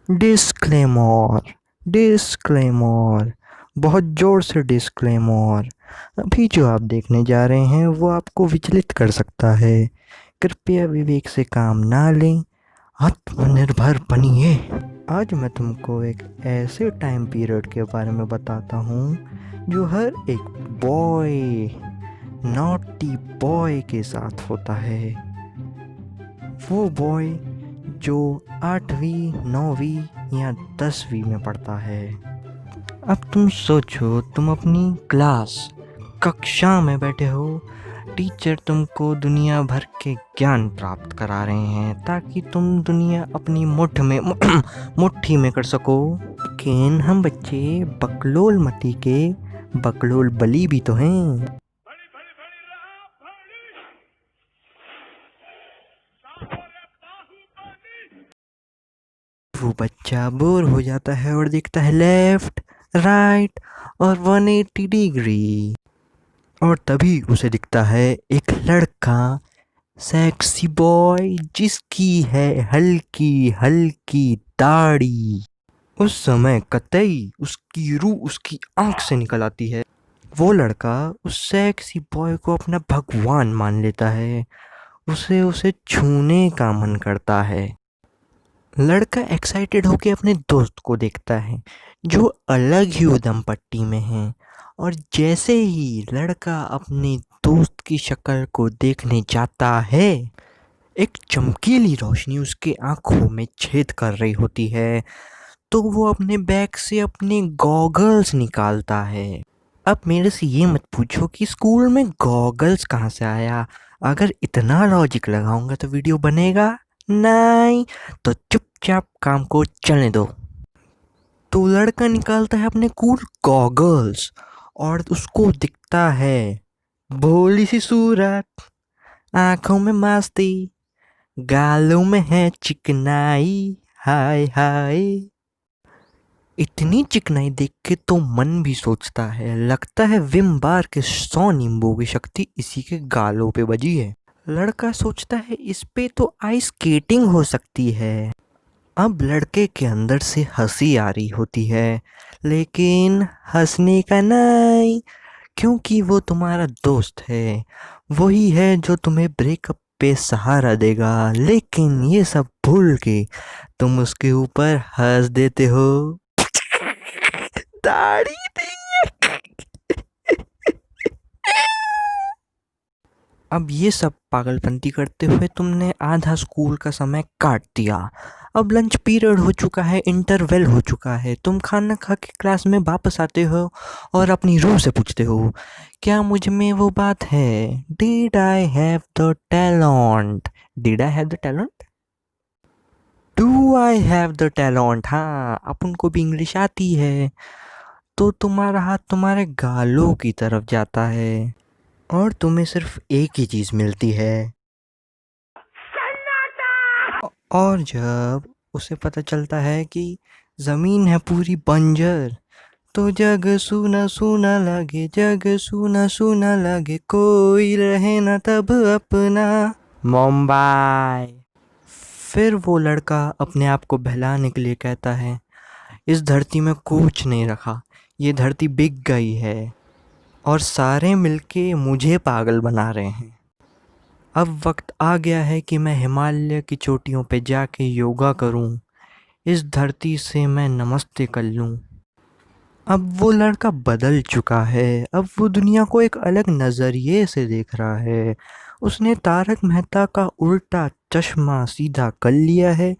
Disclaimer, disclaimer, बहुत ज़ोर से डिस्क्लेमर। अभी जो आप देखने जा रहे हैं वो आपको विचलित कर सकता है। कृपया विवेक से काम ना लें, आत्मनिर्भर बनिए। आज मैं तुमको एक ऐसे टाइम पीरियड के बारे में बताता हूँ जो हर एक बॉय, नॉटी बॉय के साथ होता है। वो बॉय जो 8वीं 9वीं या 10वीं में पढ़ता है। अब तुम सोचो, तुम अपनी क्लास कक्षा में बैठे हो, टीचर तुमको दुनिया भर के ज्ञान प्राप्त करा रहे हैं ताकि तुम दुनिया अपनी मुट्ठी में कर सको। लेकिन हम बच्चे बकलोल मती के बकलोल बली भी तो हैं। वो बच्चा बोर हो जाता है और देखता है लेफ्ट, राइट और 180 डिग्री, और तभी उसे दिखता है एक लड़का, सेक्सी बॉय जिसकी है हल्की हल्की दाढ़ी। उस समय कतई उसकी रूह उसकी आंख से निकल आती है। वो लड़का उस सेक्सी बॉय को अपना भगवान मान लेता है। उसे उसे छूने का मन करता है। लड़का एक्साइटेड होकर अपने दोस्त को देखता है जो अलग ही उदम पट्टी में है, और जैसे ही लड़का अपने दोस्त की शक्ल को देखने जाता है, एक चमकीली रोशनी उसके आंखों में छेद कर रही होती है। तो वो अपने बैग से अपने गॉगल्स निकालता है। अब मेरे से ये मत पूछो कि स्कूल में गॉगल्स कहाँ से आया। अगर इतना लॉजिक लगाऊंगा तो वीडियो बनेगा नहीं, तो चुपचाप काम को चलने दो। तो लड़का निकालता है अपने कूल गॉगल्स और उसको दिखता है भोली सी सूरत, आंखों में मस्ती, गालों में है चिकनाई, हाय हाय। इतनी चिकनाई देख के तो मन भी सोचता है, लगता है विम बार के 100 नींबू की शक्ति इसी के गालों पे बजी है। लड़का सोचता है इस पे तो आइस स्केटिंग हो सकती है। अब लड़के के अंदर से हंसी आ रही होती है, लेकिन हंसने का नहीं, क्योंकि वो तुम्हारा दोस्त है। वही है जो तुम्हें ब्रेकअप पे सहारा देगा। लेकिन ये सब भूल के तुम उसके ऊपर हंस देते हो। दाढ़ी थी। अब ये सब पागलपंती करते हुए तुमने आधा स्कूल का समय काट दिया। अब लंच पीरियड हो चुका है, इंटरवल हो चुका है। तुम खाना खा के क्लास में वापस आते हो और अपनी रूह से पूछते हो, क्या मुझ में वो बात है? Did I have the talent? Did I have the talent? Do I have the talent? हाँ, अपन को भी इंग्लिश आती है। तो तुम्हारा हाथ तुम्हारे गालों की तरफ जाता है और तुम्हें सिर्फ एक ही चीज़ मिलती है। और जब उसे पता चलता है कि ज़मीन है पूरी बंजर, तो जग सूना सूना लगे, जग सूना सूना लगे, कोई रहे ना तब अपना मुंबई। फिर वो लड़का अपने आप को बहलाने के लिए कहता है, इस धरती में कुछ नहीं रखा, ये धरती बिक गई है और सारे मिलके मुझे पागल बना रहे हैं। अब वक्त आ गया है कि मैं हिमालय की चोटियों पे जाके योगा करूं, इस धरती से मैं नमस्ते कर लूं। अब वो लड़का बदल चुका है। अब वो दुनिया को एक अलग नज़रिए से देख रहा है। उसने तारक मेहता का उल्टा चश्मा सीधा कर लिया है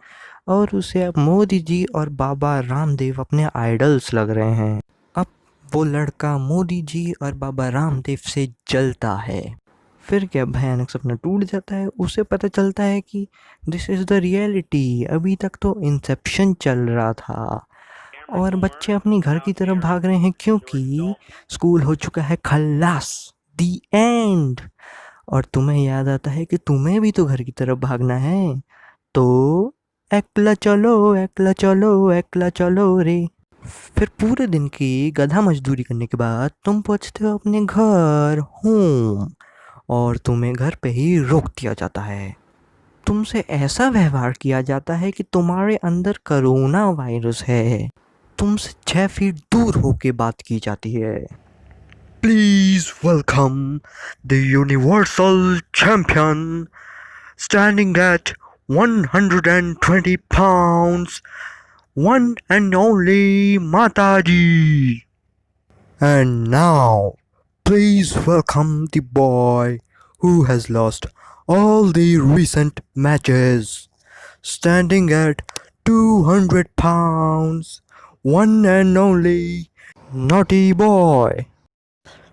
और उसे अब मोदी जी और बाबा रामदेव अपने आइडल्स लग रहे हैं। अब वो लड़का मोदी जी और बाबा रामदेव से जलता है। फिर क्या भयानक सपना टूट जाता है। उसे पता चलता है कि दिस इज़ द रियलिटी। अभी तक तो इंसेप्शन चल रहा था और बच्चे अपनी घर की तरफ भाग रहे हैं क्योंकि स्कूल हो चुका है खल्लास, दी एंड। और तुम्हें याद आता है कि तुम्हें भी तो घर की तरफ भागना है, तो एकला चलो एकला चलो एकला चलो रे। फिर पूरे दिन की गधा मजदूरी करने के बाद तुम पहुंचते हो अपने घर, होम, और तुम्हें घर पे ही रोक दिया जाता है। तुमसे ऐसा व्यवहार किया जाता है कि तुम्हारे अंदर कोरोना वायरस है। तुमसे 6 फीट दूर होके बात की जाती है। Please welcome the universal champion standing at 120 pounds, one and only Mataji. And now, please welcome the boy who has lost all the recent matches, standing at 200 pounds, one and only Naughty Boy.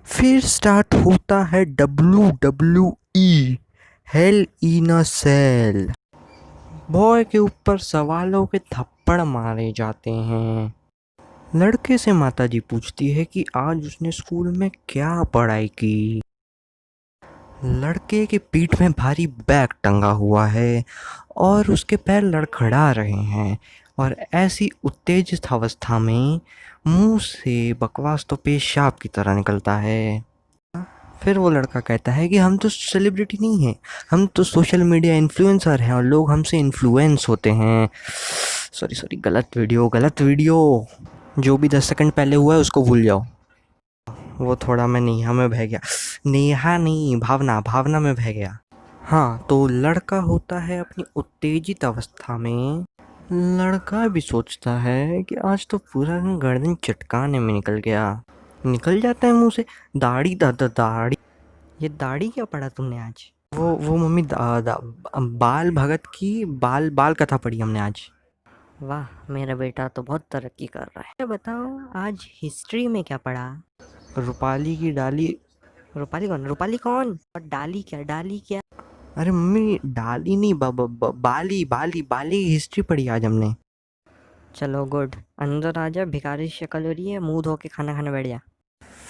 फिर start होता है WWE hello इन अ cell. Boy के ऊपर सवालों के थप्पड़ मारे जाते हैं। लड़के से माताजी पूछती है कि आज उसने स्कूल में क्या पढ़ाई की। लड़के की पीठ में भारी बैग टंगा हुआ है और उसके पैर लड़खड़ा रहे हैं और ऐसी उत्तेजित अवस्था में मुंह से बकवास तो पेशाब की तरह निकलता है। फिर वो लड़का कहता है कि हम तो सेलिब्रिटी नहीं हैं, हम तो सोशल मीडिया इन्फ्लुएंसर हैं और लोग हमसे इन्फ्लुएंस होते हैं। सॉरी गलत वीडियो। जो भी 10 सेकंड पहले हुआ है उसको भूल जाओ। वो थोड़ा मैं नेहा में बह गया। नेहा नहीं, भावना में बह गया। हाँ, तो लड़का होता है अपनी उत्तेजित अवस्था में। लड़का भी सोचता है कि आज तो पूरा दिन गर्दन चटकाने में निकल जाता है मुंह से। दाढ़ी। ये दाढ़ी क्या पढ़ा तुमने आज? वो मम्मी बाल भगत की बाल कथा पढ़ी हमने आज। वाह, मेरा बेटा तो बहुत तरक्की कर रहा है। बताओ, आज हिस्ट्री में क्या पढ़ा? रूपाली की डाली। रूपाली कौन? और डाली क्या? अरे मम्मी, डाली नहीं, बाली हिस्ट्री पढ़ी आज हमने। चलो गुड, अंदर आ जा, भिखारी शक्ल हो रही है, मुंह धो के खाना खाने बैठ जा।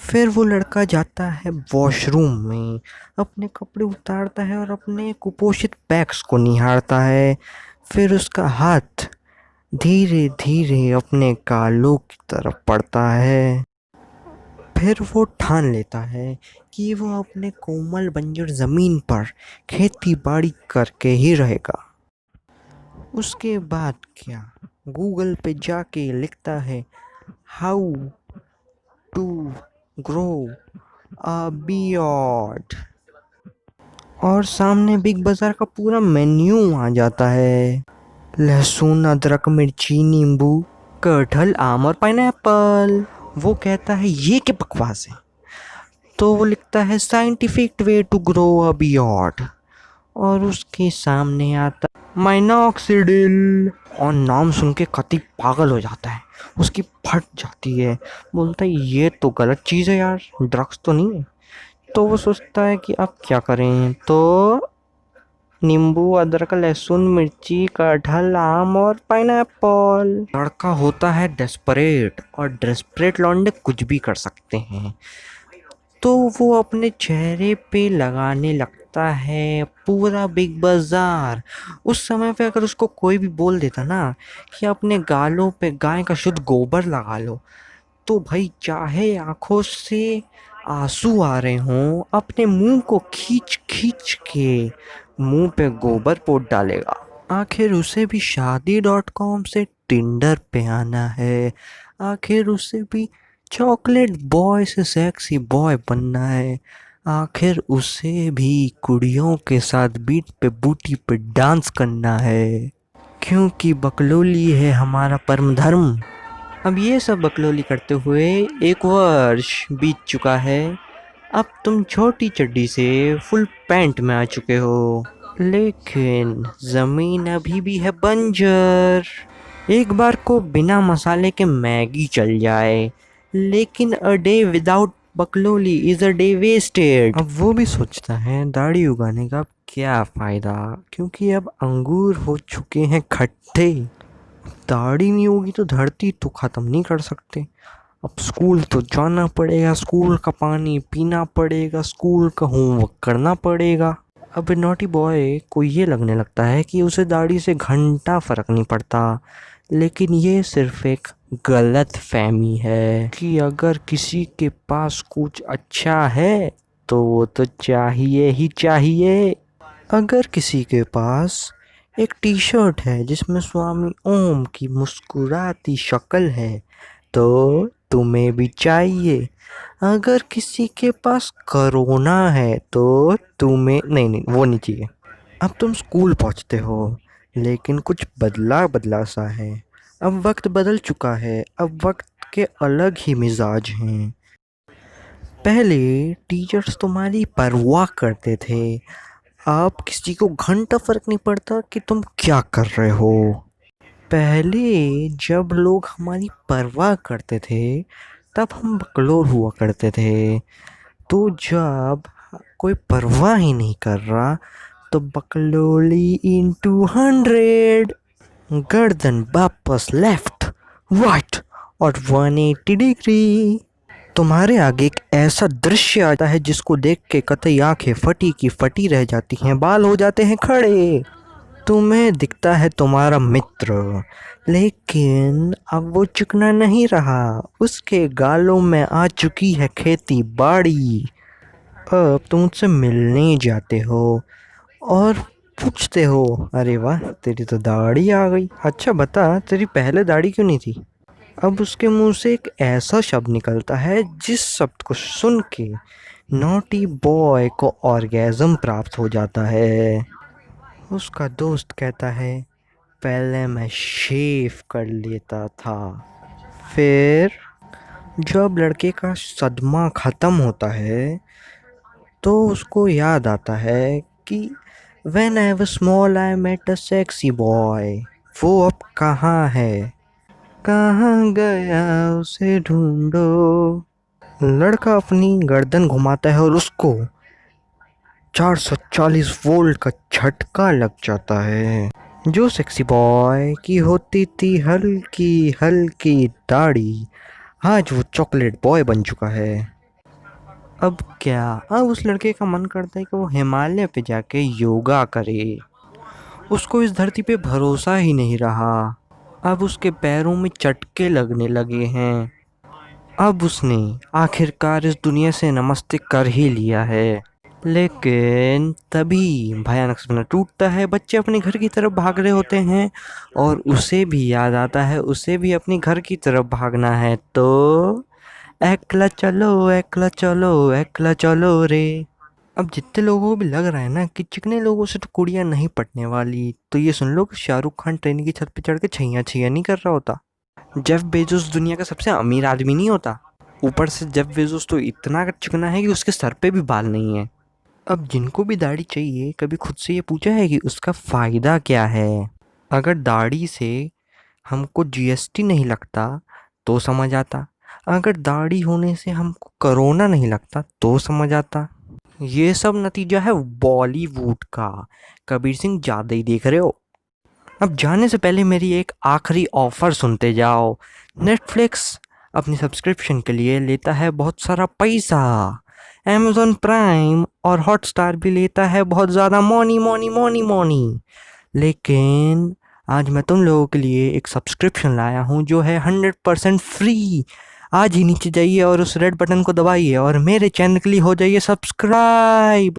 फिर वो लड़का जाता है वॉशरूम में, अपने कपड़े उतारता है और अपने कुपोषित पैक्स को निहारता है। फिर उसका हाथ धीरे धीरे अपने गालों की तरफ पड़ता है। फिर वो ठान लेता है कि वो अपने कोमल बंजर ज़मीन पर खेती बाड़ी करके ही रहेगा। उसके बाद क्या, गूगल पे जाके लिखता है how to grow a beard और सामने बिग बाजार का पूरा मेन्यू आ जाता है। लहसुन, अदरक, मिर्ची, नींबू, कटहल, आम और पाइनएप्पल। वो कहता है ये क्या बकवास है, तो वो लिखता है scientific way to grow a beard और उसके सामने आता माइनॉक्सिडिल और नाम सुन के कति पागल हो जाता है, उसकी फट जाती है। बोलता है ये तो गलत चीज़ है यार, ड्रग्स तो नहीं है। तो वो सोचता है कि अब क्या करें, तो नींबू, अदरक, लहसुन, मिर्ची, कटहल, आम और पाइनएप्पल। लड़का होता है डेस्परेट और डेस्परेट लौंडे कुछ भी कर सकते हैं। तो वो अपने चेहरे पे लगाने लगता है पूरा बिग बाजार। उस समय पे अगर उसको कोई भी बोल देता ना कि अपने गालों पे गाय का शुद्ध गोबर लगा लो, तो भाई चाहे आंखों से आंसू आ रहे हों, अपने मुंह को खींच खींच के मुंह पे गोबर पोत डालेगा। आखिर उसे भी शादी.com से टिंडर पे आना है। आखिर उसे भी चॉकलेट बॉय से सेक्सी बॉय बनना है। आखिर उसे भी कुड़ियों के साथ बीट पे बूटी पे डांस करना है, क्योंकि बकलोली है हमारा परम धर्म। अब ये सब बकलोली करते हुए 1 वर्ष बीत चुका है। अब तुम छोटी चड्डी से फुल पैंट में आ चुके हो, लेकिन ज़मीन अभी भी है बंजर। एक बार को बिना मसाले के मैगी चल जाए, लेकिन अ डे विदाउट बकलोली इज़ अ डे वेस्टेड। अब वो भी सोचता है दाढ़ी उगाने का अब क्या फ़ायदा, क्योंकि अब अंगूर हो चुके हैं खट्टे। दाढ़ी नहीं होगी तो धरती तो ख़त्म नहीं कर सकते। अब स्कूल तो जाना पड़ेगा, स्कूल का पानी पीना पड़ेगा, स्कूल का होमवर्क करना पड़ेगा। अब नॉटी बॉय को ये लगने लगता है कि उसे दाढ़ी से घंटा फ़र्क नहीं पड़ता, लेकिन ये सिर्फ एक गलत फहमी है कि अगर किसी के पास कुछ अच्छा है तो वो तो चाहिए ही चाहिए। अगर किसी के पास एक टी शर्ट है जिसमें स्वामी ओम की मुस्कुराती शक्ल है। तो तुम्हें भी चाहिए? अगर किसी के पास कोरोना है तो तुम्हें नहीं नहीं वो नहीं चाहिए। अब तुम स्कूल पहुंचते हो, लेकिन कुछ बदला बदला सा है। अब वक्त बदल चुका है, अब वक्त के अलग ही मिजाज हैं। पहले टीचर्स तुम्हारी परवाह करते थे, अब किसी को घंटा फर्क नहीं पड़ता कि तुम क्या कर रहे हो। पहले जब लोग हमारी परवाह करते थे तब हम बकलोल हुआ करते थे, तो जब कोई परवाह ही नहीं कर रहा तो बकलोली इंटू 100। गर्दन वापस लेफ्ट, राइट और 180 डिग्री। तुम्हारे आगे एक ऐसा दृश्य आता है जिसको देख के कतई आंखें फटी की फटी रह जाती हैं, बाल हो जाते हैं खड़े। तुम्हें दिखता है तुम्हारा मित्र, लेकिन अब वो चिकना नहीं रहा, उसके गालों में आ चुकी है खेती बाड़ी। अब तुम उससे मिलने जाते हो और पूछते हो, अरे वाह तेरी तो दाढ़ी आ गई, अच्छा बता तेरी पहले दाढ़ी क्यों नहीं थी। अब उसके मुंह से एक ऐसा शब्द निकलता है जिस शब्द को सुन के नॉटी बॉय को ऑर्गेज़म प्राप्त हो जाता है। उसका दोस्त कहता है, पहले मैं शेव कर लेता था। फिर जब लड़के का सदमा ख़त्म होता है तो उसको याद आता है कि When I was small I met a sexy boy। वो अब कहाँ है, कहाँ गया उसे ढूंढो। लड़का अपनी गर्दन घुमाता है और उसको 440 वोल्ट का झटका लग जाता है। जो सेक्सी बॉय की होती थी हल्की हल्की दाढ़ी, आज वो चॉकलेट बॉय बन चुका है। अब क्या, अब उस लड़के का मन करता है कि वो हिमालय पे जाके योगा करे। उसको इस धरती पे भरोसा ही नहीं रहा, अब उसके पैरों में चटके लगने लगे हैं। अब उसने आखिरकार इस दुनिया से नमस्ते कर ही लिया है। लेकिन तभी भयानक सपना टूटता है, बच्चे अपने घर की तरफ भाग रहे होते हैं और उसे भी याद आता है उसे भी अपने घर की तरफ भागना है। तो एकला चलो एकला चलो एकला चलो रे। अब जितने लोगों को भी लग रहा है ना कि चिकने लोगों से तो कुड़ियाँ नहीं पटने वाली, तो ये सुन लो कि शाहरुख खान ट्रेन की छत पे चढ़ के छैया छैया नहीं कर रहा होता। जेफ बेजोस दुनिया का सबसे अमीर आदमी नहीं होता, ऊपर से जेफ बेजोस तो इतना चिकना है कि उसके सर पे भी बाल नहीं है। अब जिनको भी दाढ़ी चाहिए कभी खुद से ये पूछा है कि उसका फ़ायदा क्या है। अगर दाढ़ी से हमको जीएसटी नहीं लगता तो समझ आता, अगर दाढ़ी होने से हमको कोरोना नहीं लगता तो समझ आता। ये सब नतीजा है बॉलीवुड का। कबीर सिंह ज़्यादा ही देख रहे हो। अब जाने से पहले मेरी एक आखिरी ऑफ़र सुनते जाओ। नेटफ्लिक्स अपनी सब्सक्रिप्शन के लिए लेता है बहुत सारा पैसा, अमेज़ॉन प्राइम और हॉटस्टार भी लेता है बहुत ज़्यादा मोनी मोनी मोनी मोनी। लेकिन आज मैं तुम लोगों के लिए एक सब्सक्रिप्शन लाया हूँ जो है 100% फ्री। आज ही नीचे जाइए और उस रेड बटन को दबाइए और मेरे चैनल के लिए हो जाइए सब्सक्राइब।